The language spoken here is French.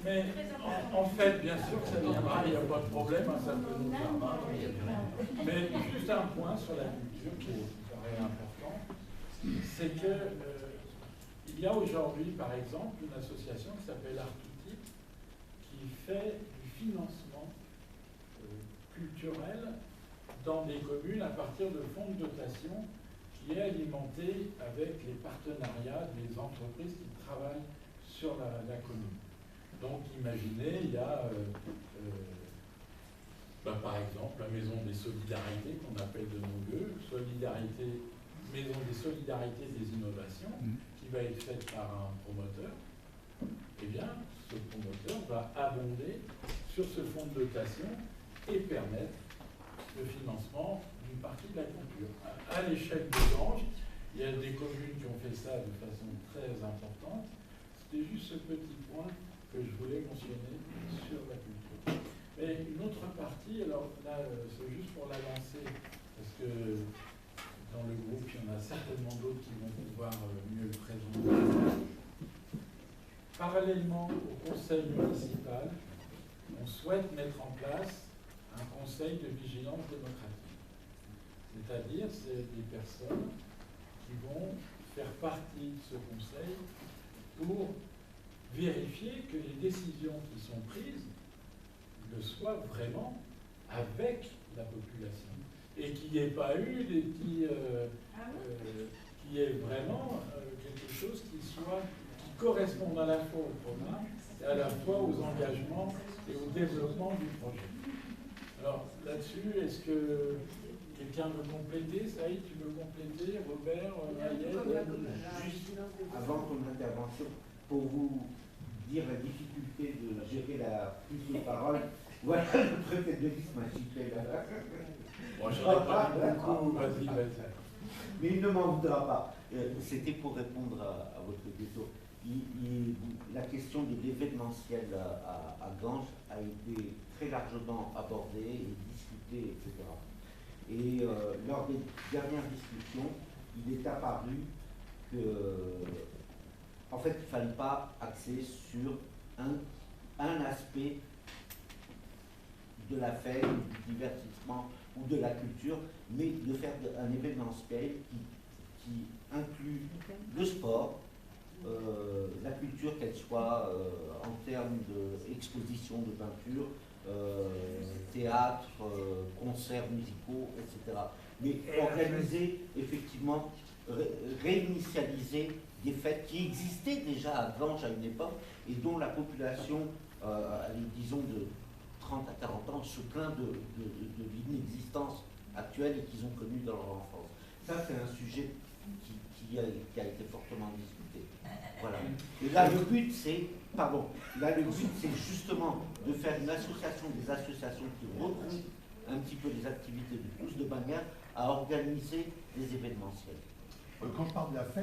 Mais en fait, bien sûr, ça viendra, il n'y a pas de problème, hein, ça peut nous faire. Mais juste un point sur la culture qui me paraît important, c'est que il y a aujourd'hui, par exemple, une association qui s'appelle Artuti, qui fait du financement culturel dans des communes à partir de fonds de dotation qui est alimenté avec les partenariats des entreprises qui travaillent sur la commune. Donc imaginez, il y a par exemple la Maison des Solidarités qu'on appelle de nos voeux, Maison des Solidarités des Innovations, qui va être faite par un promoteur. Eh bien, ce promoteur va abonder sur ce fonds de dotation et permettre le financement d'une partie de la culture. À l'échelle de Ganges, il y a des communes qui ont fait ça de façon très importante. C'était juste ce petit point que je voulais mentionner sur la culture. Mais une autre partie, alors là, c'est juste pour la lancer, parce que dans le groupe, il y en a certainement d'autres qui vont pouvoir mieux le présenter. Parallèlement au conseil municipal, on souhaite mettre en place un conseil de vigilance démocratique. C'est-à-dire, c'est des personnes qui vont faire partie de ce conseil pour vérifier que les décisions qui sont prises le soient vraiment avec la population et qu'il n'y ait pas eu des petits... qu'il y ait vraiment quelque chose qui corresponde à la fois au programme et à la fois aux engagements et au développement du projet. Alors là-dessus, est-ce que quelqu'un veut compléter? Saïd, tu veux compléter? Robert, Ayed? Juste avant ton intervention, pour vous dire la difficulté de gérer la prise de parole, voilà le préfet de l'Église m'a cité là. Bon, j'en ai pas dit beaucoup, vas-y. Mais il ne m'en voudra pas. C'était pour répondre à votre question. La question de l'événementiel à Ganges a été très largement abordée et discutée, etc. Et lors des dernières discussions, il est apparu que, en fait, il ne fallait pas axer sur un aspect de la fête, du divertissement ou de la culture, mais de faire un événementiel qui inclut le sport, la culture, qu'elle soit en termes d'exposition de peinture, théâtre, concerts musicaux, etc. Mais organiser, effectivement, réinitialiser des fêtes qui existaient déjà à Ganges à une époque et dont la population, disons de 30 à 40 ans, se plaint de l'inexistence actuelle et qu'ils ont connue dans leur enfance. Ça, c'est un sujet qui a été fortement discuté. Voilà. Et là, le but, c'est justement de faire une association des associations qui regroupent un petit peu les activités de tous de manière à organiser des événementiels. Quand je parle de la fête,